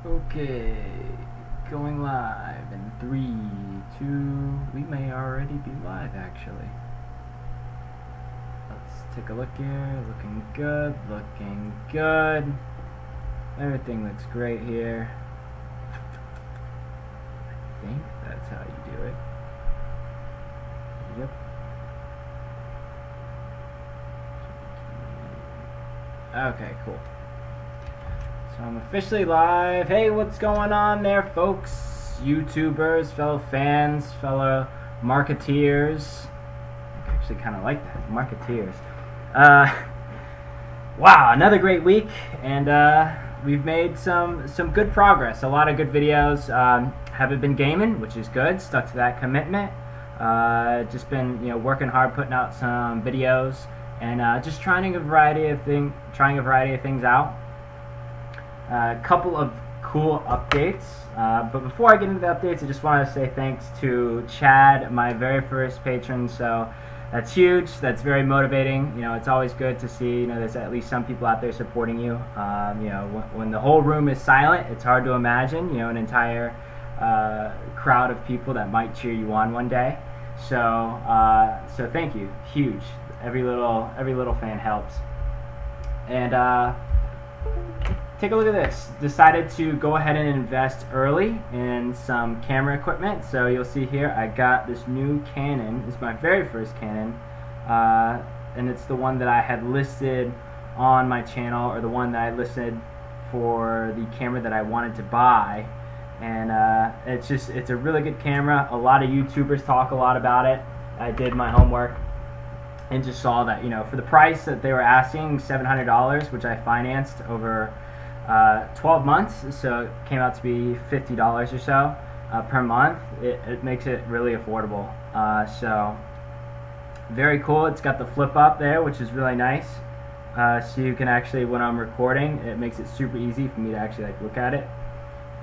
Okay, going live in 3, 2, we may already be live actually. Let's take a look here, looking good, looking good. Everything looks great here. I think that's how you do it. Yep. Okay, cool. So I'm officially live. Hey, what's going on there, folks? YouTubers, fellow fans, fellow marketeers. I actually kind of like that, marketeers. Wow, another great week, and we've made some good progress. A lot of good videos. Haven't been gaming, which is good. Stuck to that commitment. Just been working hard, putting out some videos, and just trying a variety of things out. A couple of cool updates, but before I get into the updates, I just want to say thanks to Chad, my very first patron. So that's huge. That's very motivating. It's always good to see there's at least some people out there supporting you. When the whole room is silent, it's hard to imagine an entire crowd of people that might cheer you on one day. So so thank you, huge. Every little fan helps. And take a look at this. Decided to go ahead and invest early in some camera equipment. So you'll see here I got this new Canon. It's my very first Canon, and it's the one that I had listed on my channel, or the one that I listed for the camera that I wanted to buy. And it's a really good camera. A lot of YouTubers talk a lot about it. I did my homework and just saw that for the price that they were asking, $700, which I financed over 12 months, so it came out to be $50 or so per month. It makes it really affordable. So very cool. It's got the flip up there, which is really nice. So you can actually, when I'm recording, it makes it super easy for me to actually look at it.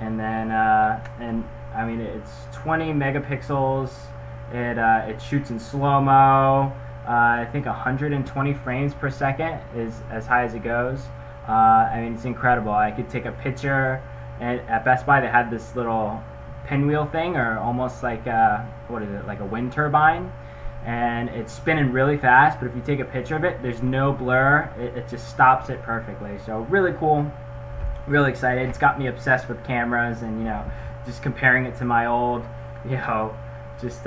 And then and I mean, it's 20 megapixels. It shoots in slow-mo. I think 120 frames per second is as high as it goes. I mean, it's incredible. I could take a picture, and at Best Buy they had this little pinwheel thing, or almost like what is it, like a wind turbine, and it's spinning really fast, but if you take a picture of it, there's no blur. It just stops it perfectly. So really cool, really excited. It's got me obsessed with cameras, and just comparing it to my old just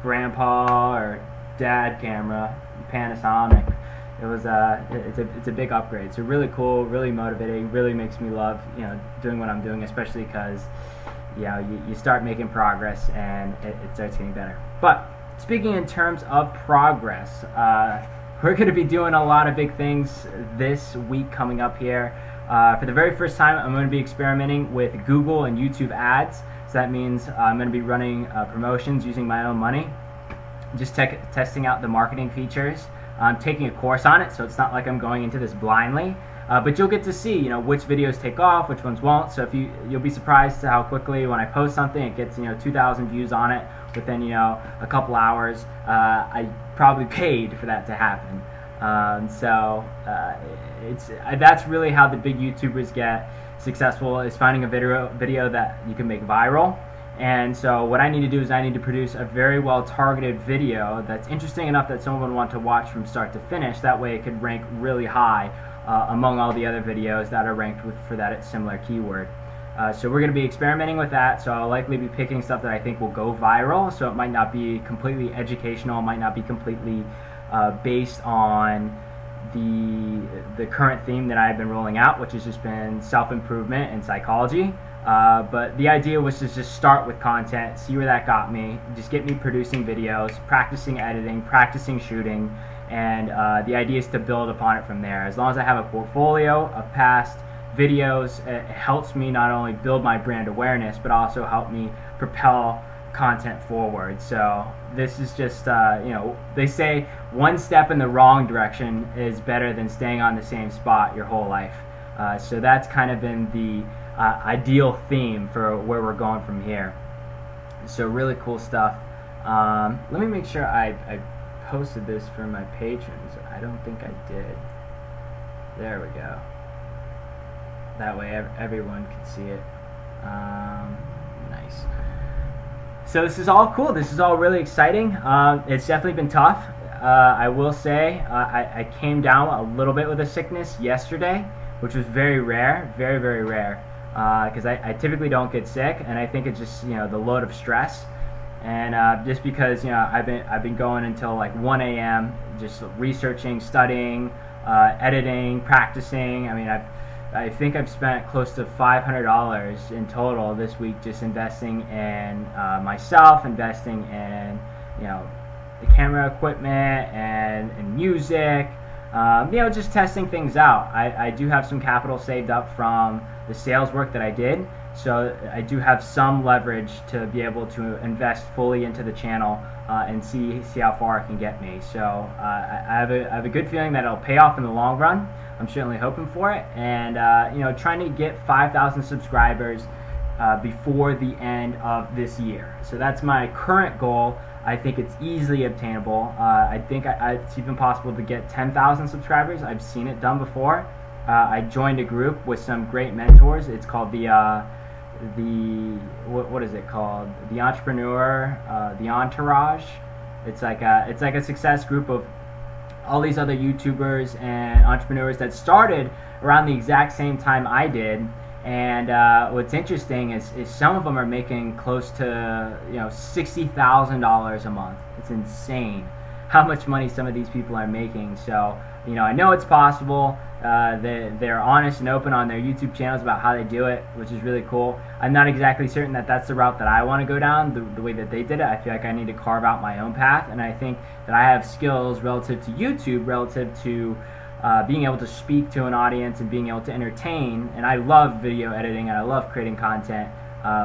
grandpa or dad camera, Panasonic. It was it's a big upgrade. So really cool, really motivating, really makes me love doing what I'm doing, especially because you start making progress and it starts getting better. But speaking in terms of progress, we're going to be doing a lot of big things this week coming up here. For the very first time, I'm going to be experimenting with Google and YouTube ads. So that means I'm going to be running promotions using my own money, just testing out the marketing features. I'm taking a course on it, so it's not like I'm going into this blindly. But you'll get to see, which videos take off, which ones won't. So you'll be surprised to how quickly when I post something, it gets 2,000 views on it within a couple hours. I probably paid for that to happen. That's really how the big YouTubers get successful, is finding a video that you can make viral. And so what I need to do is I need to produce a very well targeted video that's interesting enough that someone would want to watch from start to finish. That way it could rank really high among all the other videos that are ranked for that similar keyword. So we're going to be experimenting with that. So I'll likely be picking stuff that I think will go viral. So it might not be completely educational, it might not be completely based on the current theme that I've been rolling out, which has just been self-improvement and psychology. But the idea was to just start with content, see where that got me, just get me producing videos, practicing editing, practicing shooting, and the idea is to build upon it from there. As long as I have a portfolio of past videos, it helps me not only build my brand awareness, but also help me propel content forward. So this is just, they say one step in the wrong direction is better than staying on the same spot your whole life. So that's kind of been the ideal theme for where we're going from here. So really cool stuff. Let me make sure I posted this for my patrons. I don't think I did. There we go. That way everyone can see it. Nice. So this is all cool. This is all really exciting. It's definitely been tough. I will say I came down a little bit with a sickness yesterday, which was very rare, very, very rare, because I typically don't get sick, and I think it's just, you know, the load of stress, and just because, you know, I've been going until like 1 a.m. just researching, studying, editing, practicing. I mean, I think I've spent close to $500 in total this week just investing in myself, investing in, you know, the camera equipment and music, you know, just testing things out. I do have some capital saved up from the sales work that I did, so I do have some leverage to be able to invest fully into the channel and see how far it can get me. So I have a good feeling that it'll pay off in the long run. I'm certainly hoping for it, and you know, trying to get 5,000 subscribers before the end of this year. So that's my current goal. I think it's easily obtainable. I think it's even possible to get 10,000 subscribers. I've seen it done before. I joined a group with some great mentors. It's called what is it called? The Entrepreneur, the Entourage. It's like a success group of all these other YouTubers and entrepreneurs that started around the exact same time I did. And what's interesting is some of them are making close to, you know, $60,000 a month. It's insane how much money some of these people are making. So, you know, I know it's possible. They're honest and open on their YouTube channels about how they do it, which is really cool. I'm not exactly certain that that's the route that I want to go down, the way that they did it. I feel like I need to carve out my own path, and I think that I have skills relative to YouTube, relative to being able to speak to an audience and being able to entertain. And I love video editing and I love creating content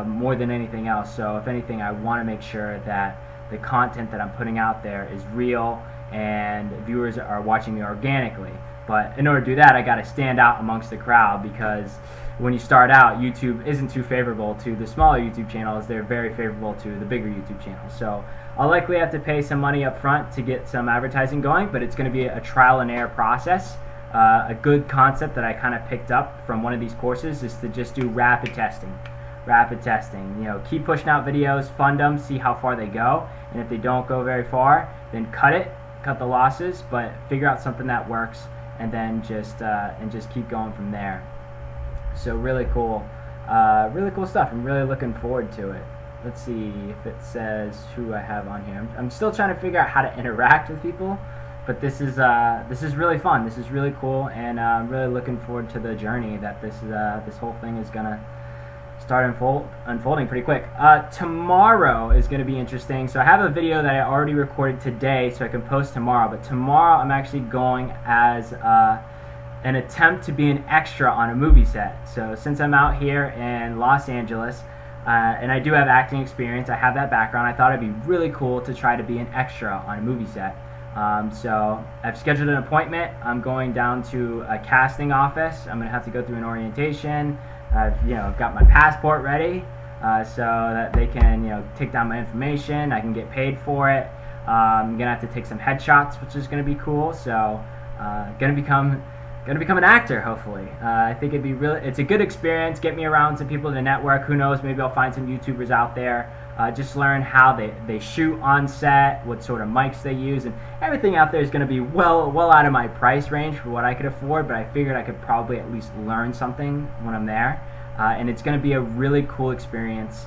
more than anything else. So if anything, I want to make sure that the content that I'm putting out there is real and viewers are watching me organically. But in order to do that, I got to stand out amongst the crowd, because when you start out, YouTube isn't too favorable to the smaller YouTube channels. They're very favorable to the bigger YouTube channels. So I'll likely have to pay some money up front to get some advertising going, but it's going to be a trial and error process. A good concept that I kind of picked up from one of these courses is to just do rapid testing. Rapid testing. You know, keep pushing out videos, fund them, see how far they go, and if they don't go very far, then cut the losses, but figure out something that works, and then just keep going from there. So really cool stuff. I'm really looking forward to it. Let's see if it says who I have on here. I'm still trying to figure out how to interact with people, but this is really fun. This is really cool, and I'm really looking forward to the journey that this whole thing is gonna start unfolding pretty quick. Tomorrow is going to be interesting. So I have a video that I already recorded today, so I can post tomorrow. But tomorrow I'm actually going as an attempt to be an extra on a movie set. So since I'm out here in Los Angeles, and I do have acting experience, I have that background, I thought it'd be really cool to try to be an extra on a movie set. So I've scheduled an appointment. I'm going down to a casting office. I'm going to have to go through an orientation. I've got my passport ready, so that they can, take down my information. I can get paid for it. I'm gonna have to take some headshots, which is gonna be cool. So, gonna become an actor, hopefully. I think it's a good experience. Get me around some people to network. Who knows? Maybe I'll find some YouTubers out there. Just learn how they shoot on set, what sort of mics they use, and everything out there is going to be well out of my price range for what I could afford, but I figured I could probably at least learn something when I'm there, and it's going to be a really cool experience,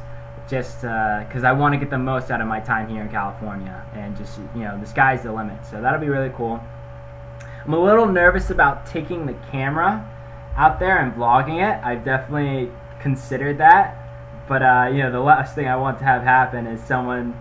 just because I want to get the most out of my time here in California, and just, the sky's the limit, so that'll be really cool. I'm a little nervous about taking the camera out there and vlogging it. I've definitely considered that. But, the last thing I want to have happen is someone,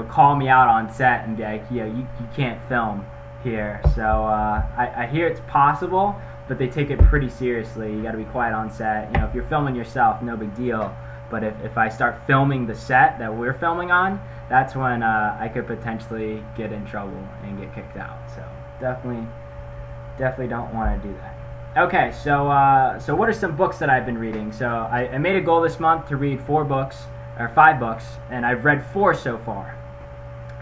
call me out on set and be like, you can't film here. So, I hear it's possible, but they take it pretty seriously. You gotta be quiet on set. If you're filming yourself, no big deal. But if I start filming the set that we're filming on, that's when I could potentially get in trouble and get kicked out. So, definitely don't want to do that. Okay, so what are some books that I've been reading? So I made a goal this month to read 5 books, and I've read 4 so far.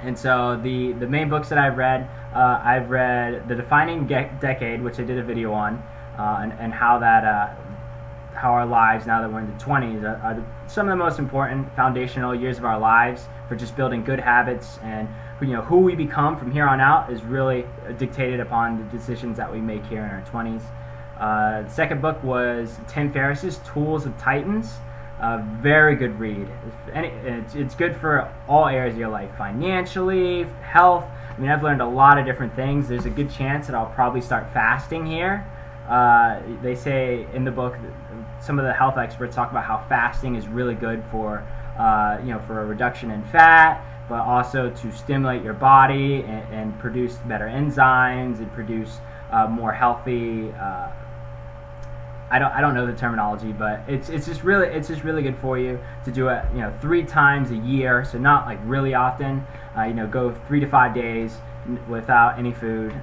And so the main books that I've read The Defining Decade, which I did a video on, and how that how our lives, now that we're in the 20s, are some of the most important foundational years of our lives for just building good habits, and who we become from here on out is really dictated upon the decisions that we make here in our 20s. The second book was Tim Ferriss's Tools of Titans. Very good read. It's good for all areas of your life, financially, health. I mean, I've learned a lot of different things. There's a good chance that I'll probably start fasting here. They say in the book, some of the health experts talk about how fasting is really good for, for a reduction in fat, but also to stimulate your body and produce better enzymes and produce more healthy. I don't know the terminology, but it's just really good for you to do it 3 times a year. So not like really often. Go 3 to 5 days without any food.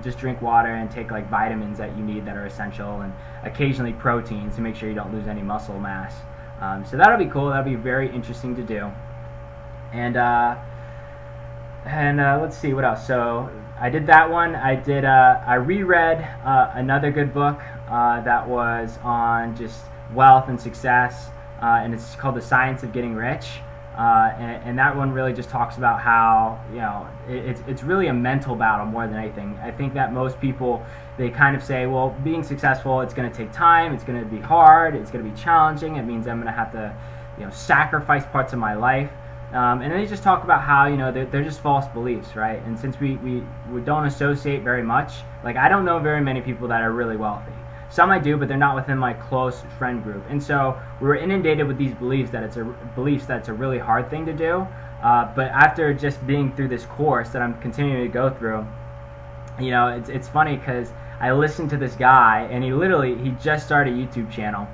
Just drink water and take like vitamins that you need that are essential, and occasionally protein to make sure you don't lose any muscle mass. So that'll be cool. That'll be very interesting to do. And let's see what else. So I did that one. I reread another good book that was on just wealth and success, and it's called The Science of Getting Rich. And that one really just talks about how it's really a mental battle more than anything. I think that most people, they kind of say, well, being successful, it's going to take time, it's going to be hard, it's going to be challenging, it means I'm going to have to sacrifice parts of my life. And then they just talk about how they're just false beliefs, right? And since we don't associate very much, like I don't know very many people that are really wealthy. Some I do, but they're not within my close friend group. And so we were inundated with these beliefs that it's a really hard thing to do. But after just being through this course that I'm continuing to go through, it's funny because I listened to this guy, and he just started a YouTube channel,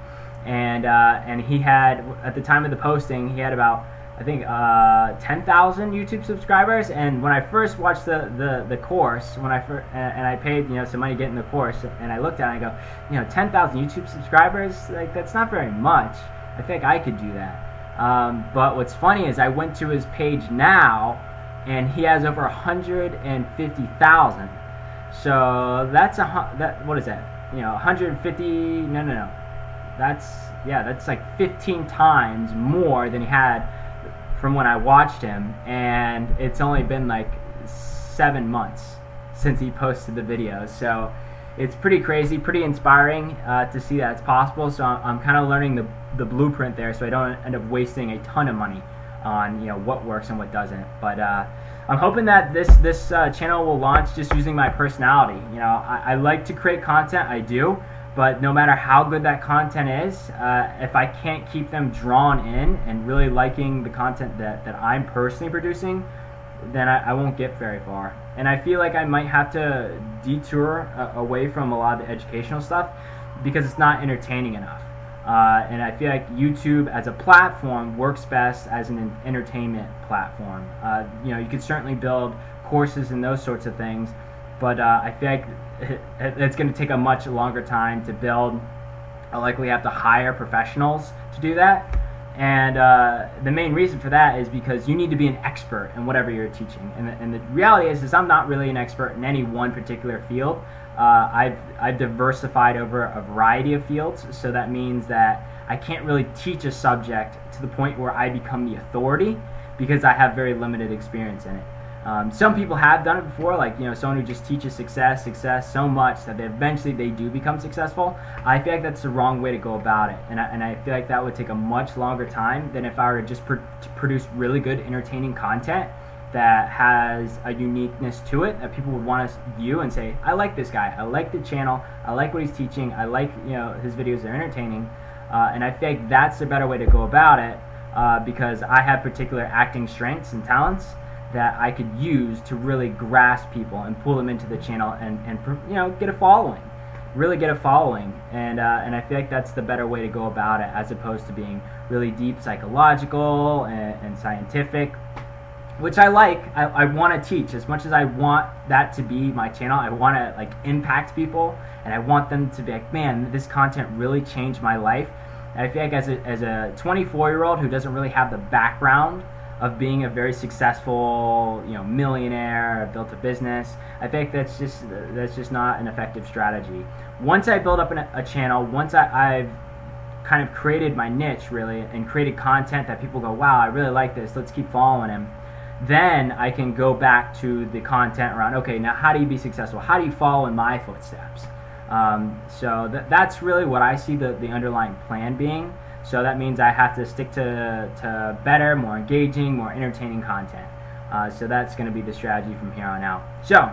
and he had, at the time of the posting, he had about, I think 10,000 YouTube subscribers. And when I first watched the course, and I paid some money to get in the course, and I looked at it and I go, 10,000 YouTube subscribers, like that's not very much. I think I could do that. But what's funny is I went to his page now, and he has over 150,000. So that's what is that? 150? No. That's like 15 times more than he had from when I watched him, and it's only been like 7 months since he posted the videos. So it's pretty crazy, pretty inspiring to see that it's possible. So I'm kind of learning the blueprint there, so I don't end up wasting a ton of money on what works and what doesn't. But I'm hoping that this channel will launch just using my personality. I like to create content, I do. But no matter how good that content is, if I can't keep them drawn in and really liking the content that I'm personally producing, then I won't get very far. And I feel like I might have to detour away from a lot of the educational stuff because it's not entertaining enough. And I feel like YouTube as a platform works best as an entertainment platform. You could certainly build courses and those sorts of things, but I feel like it's going to take a much longer time to build. I'll likely have to hire professionals to do that, and the main reason for that is because you need to be an expert in whatever you're teaching. And the reality is I'm not really an expert in any one particular field. I've diversified over a variety of fields, so that means that I can't really teach a subject to the point where I become the authority because I have very limited experience in it. Some people have done it before, like someone who just teaches success so much that eventually they do become successful. I feel like that's the wrong way to go about it, and I feel like that would take a much longer time than if I were to just produce really good, entertaining content that has a uniqueness to it that people would want to view and say, I like this guy, I like the channel, I like what he's teaching, I like his videos are entertaining, and I feel like that's the better way to go about it because I have particular acting strengths and talents that I could use to really grasp people and pull them into the channel and get a following, really get a following, and I feel like that's the better way to go about it, as opposed to being really deep psychological and scientific, which I like. I want to teach as much as I want that to be my channel. I want to like impact people, and I want them to be like, man, this content really changed my life. And I feel like as a 24-year-old who doesn't really have the background of being a very successful, millionaire, built a business, I think that's just not an effective strategy. Once I build up a channel, once I've kind of created my niche really and created content that people go, wow, I really like this, let's keep following him, then I can go back to the content around, okay, now how do you be successful? How do you follow in my footsteps? So that's really what I see the underlying plan being. So that means I have to stick to better, more engaging, more entertaining content. So that's going to be the strategy from here on out. So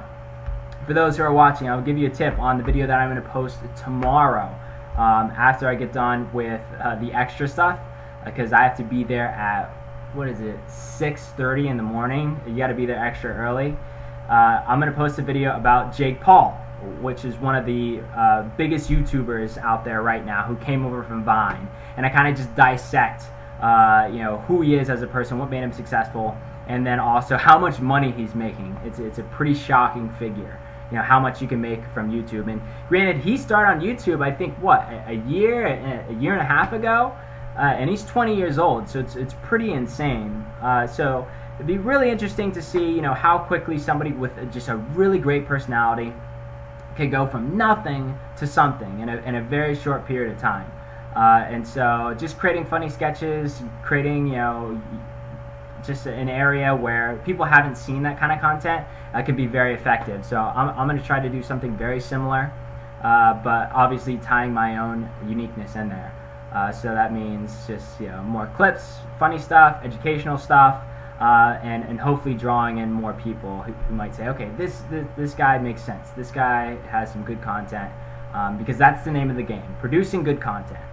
for those who are watching, I'll give you a tip on the video that I'm going to post tomorrow after I get done with the extra stuff, because I have to be there at, what is it, 6:30 in the morning. You got to be there extra early. I'm going to post a video about Jake Paul, which is one of the biggest YouTubers out there right now, who came over from Vine, and I kind of just dissect who he is as a person, what made him successful, and then also how much money he's making. It's a pretty shocking figure, how much you can make from YouTube. And granted, he started on YouTube, I think, what, a year and a half ago, and he's 20 years old, so it's pretty insane. So it'd be really interesting to see, how quickly somebody with just a really great personality can go from nothing to something in a very short period of time. And so just creating funny sketches, creating, just an area where people haven't seen that kind of content can be very effective. So I'm going to try to do something very similar, but obviously tying my own uniqueness in there. So that means just more clips, funny stuff, educational stuff, and hopefully drawing in more people who might say, okay, this guy makes sense. This guy has some good content, because that's the name of the game, producing good content.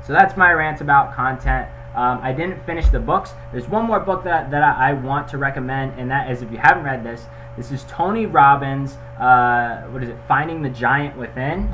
So that's my rant about content. I didn't finish the books. There's one more book that I want to recommend, and that is, if you haven't read this is Tony Robbins, what is it, Finding the Giant Within.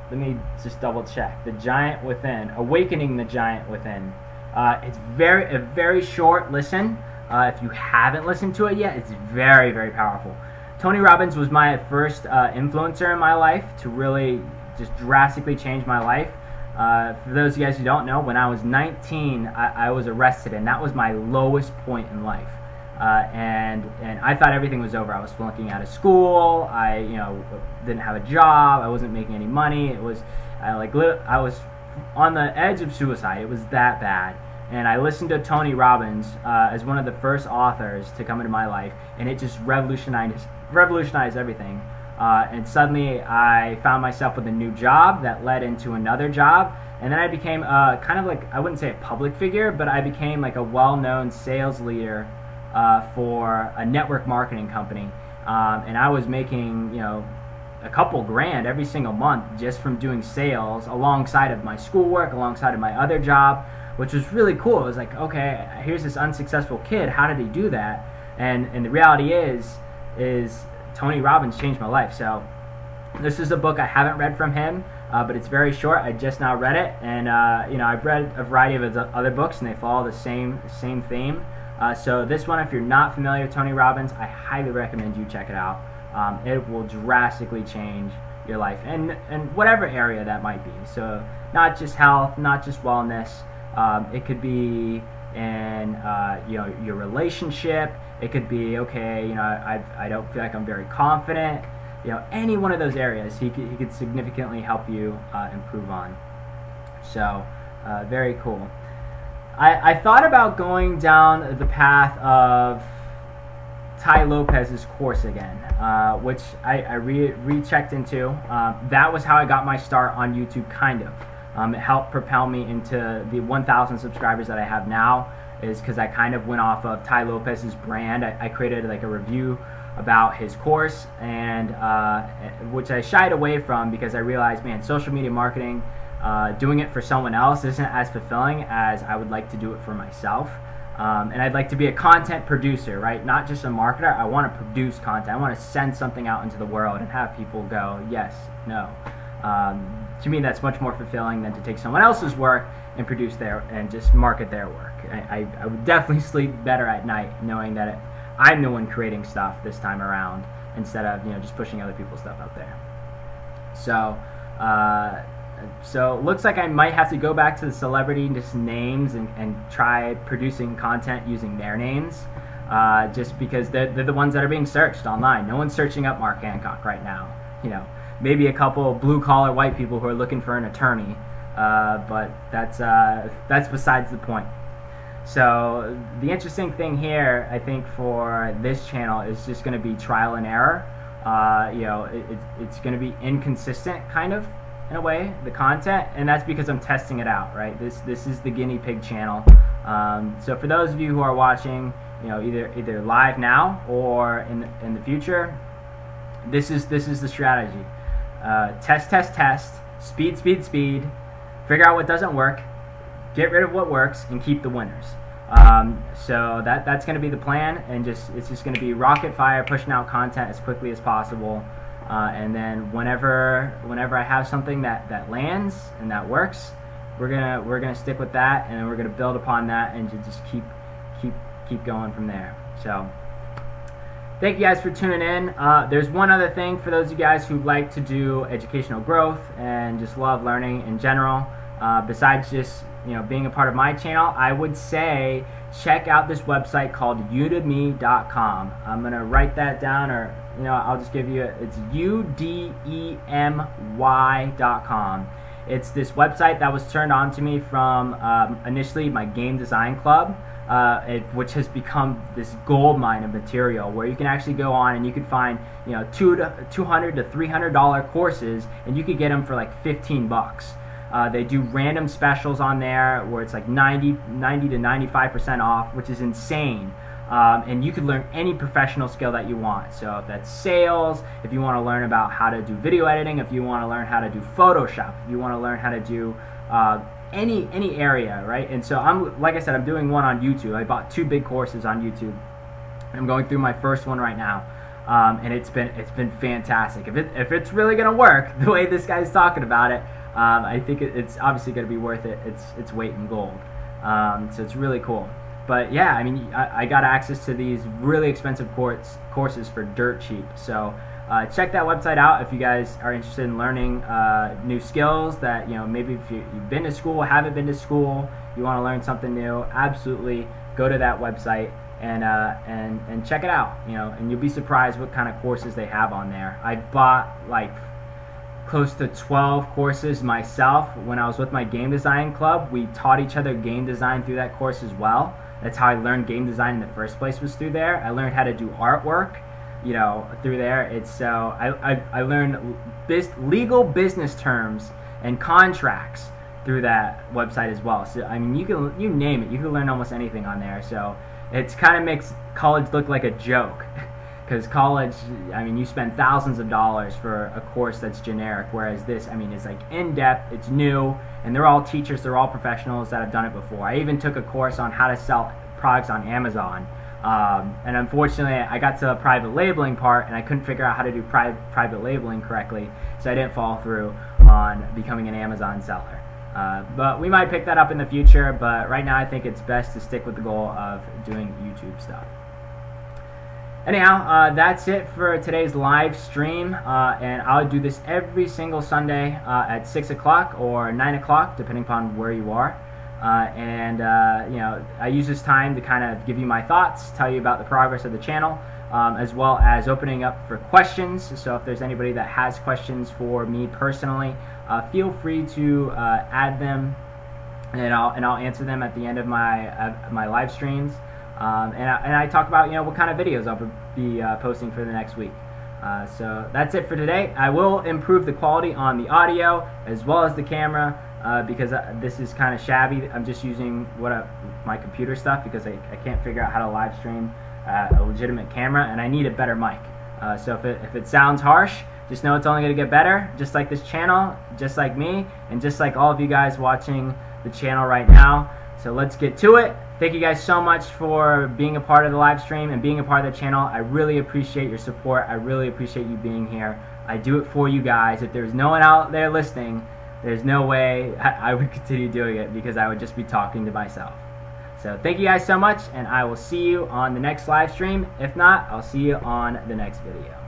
Let me just double check. The Giant Within, Awakening the Giant Within. It's a very short listen. If you haven't listened to it yet, it's very, very powerful. Tony Robbins was my first influencer in my life to really just drastically change my life. For those of you guys who don't know, when I was 19, I was arrested, and that was my lowest point in life. And I thought everything was over. I was flunking out of school. I didn't have a job. I wasn't making any money. I was on the edge of suicide. It was that bad. And I listened to Tony Robbins as one of the first authors to come into my life, and it just revolutionized everything. And suddenly I found myself with a new job that led into another job, and then I became kind of like, I wouldn't say a public figure, but I became like a well-known sales leader for a network marketing company, and I was making a couple grand every single month just from doing sales alongside of my schoolwork, alongside of my other job, which was really cool. It was like, okay, here's this unsuccessful kid, how did he do that? And the reality is Tony Robbins changed my life. So this is a book I haven't read from him, but it's very short. I just now read it, and I've read a variety of his other books, and they follow the same theme. So this one, if you're not familiar with Tony Robbins, I highly recommend you check it out. It will drastically change your life, and whatever area that might be. So not just health, not just wellness. It could be in your relationship. It could be, okay, I don't feel like I'm very confident. Any one of those areas he could significantly help you improve on. So very cool. I thought about going down the path of Tai Lopez's course again, which I rechecked into. That was how I got my start on YouTube, kind of. It helped propel me into the 1,000 subscribers that I have now, is because I kind of went off of Tai Lopez's brand. I created like a review about his course, and which I shied away from because I realized, man, social media marketing, doing it for someone else isn't as fulfilling as I would like to do it for myself. And I'd like to be a content producer, right? Not just a marketer. I want to produce content. I want to send something out into the world and have people go, yes, no. To me, that's much more fulfilling than to take someone else's work and produce and just market their work. I would definitely sleep better at night knowing that I'm the one creating stuff this time around, instead of just pushing other people's stuff out there. So it looks like I might have to go back to the celebrity just names and try producing content using their names, just because they're the ones that are being searched online. No one's searching up Mark Hancock right now. Maybe a couple blue-collar white people who are looking for an attorney, but that's besides the point. So the interesting thing here, I think, for this channel is just going to be trial and error. It's going to be inconsistent, kind of, in a way, the content, and that's because I'm testing it out, right? This is the guinea pig channel. So for those of you who are watching, either live now or in the future, this is the strategy. Test, speed, figure out what doesn't work, get rid of what works, and keep the winners. So that's going to be the plan, and it's just going to be rocket fire, pushing out content as quickly as possible, and then whenever I have something that lands and that works, we're gonna stick with that, and then we're gonna build upon that, and just keep going from there. So thank you guys for tuning in. There's one other thing for those of you guys who like to do educational growth and just love learning in general. Besides just being a part of my channel, I would say check out this website called udemy.com. I'm gonna write that down, or I'll just give you it's udemy.com. It's this website that was turned on to me from initially my game design club, which has become this gold mine of material where you can actually go on and you can find $200 to $300 courses, and you could get them for like 15 bucks. They do random specials on there where it's like 90 to 95% off, which is insane. And you can learn any professional skill that you want. So if that's sales, if you want to learn about how to do video editing, if you want to learn how to do Photoshop, if you want to learn how to do any area, right? And so like I said, I'm doing one on YouTube. I bought 2 big courses on YouTube. I'm going through my first one right now. And it's been fantastic. If it's really gonna work the way this guy's talking about it, I think it's obviously gonna be worth it. It's weight in gold. So it's really cool. But yeah, I mean, I got access to these really expensive courses for dirt cheap. So check that website out if you guys are interested in learning new skills that maybe if you've been to school, haven't been to school, you want to learn something new. Absolutely, go to that website and check it out. And you'll be surprised what kind of courses they have on there. I bought like close to 12 courses myself when I was with my game design club. We taught each other game design through that course as well. That's how I learned game design in the first place, was through there. I learned how to do artwork, through there. I learned legal business terms and contracts through that website as well. So I mean, you name it, you can learn almost anything on there. So it's kind of makes college look like a joke, because college, I mean, you spend thousands of dollars for a course that's generic, whereas this, I mean, it's like in-depth, it's new, and they're all teachers, they're all professionals that have done it before. I even took a course on how to sell products on Amazon, and unfortunately I got to the private labeling part and I couldn't figure out how to do private labeling correctly, so I didn't follow through on becoming an Amazon seller. But we might pick that up in the future, but right now I think it's best to stick with the goal of doing YouTube stuff. Anyhow, that's it for today's live stream, and I'll do this every single Sunday at 6 o'clock or 9 o'clock, depending upon where you are. I use this time to kind of give you my thoughts, tell you about the progress of the channel, as well as opening up for questions. So if there's anybody that has questions for me personally, feel free to add them, and I'll answer them at the end of my live streams. And I talk about what kind of videos I'll be posting for the next week. So that's it for today. I will improve the quality on the audio as well as the camera, because this is kind of shabby. I'm just using my computer stuff because I can't figure out how to live stream a legitimate camera, and I need a better mic. So if it sounds harsh, just know it's only going to get better, just like this channel, just like me, and just like all of you guys watching the channel right now. So let's get to it. Thank you guys so much for being a part of the live stream and being a part of the channel. I really appreciate your support. I really appreciate you being here. I do it for you guys. If there's no one out there listening, there's no way I would continue doing it, because I would just be talking to myself. So thank you guys so much, and I will see you on the next live stream. If not, I'll see you on the next video.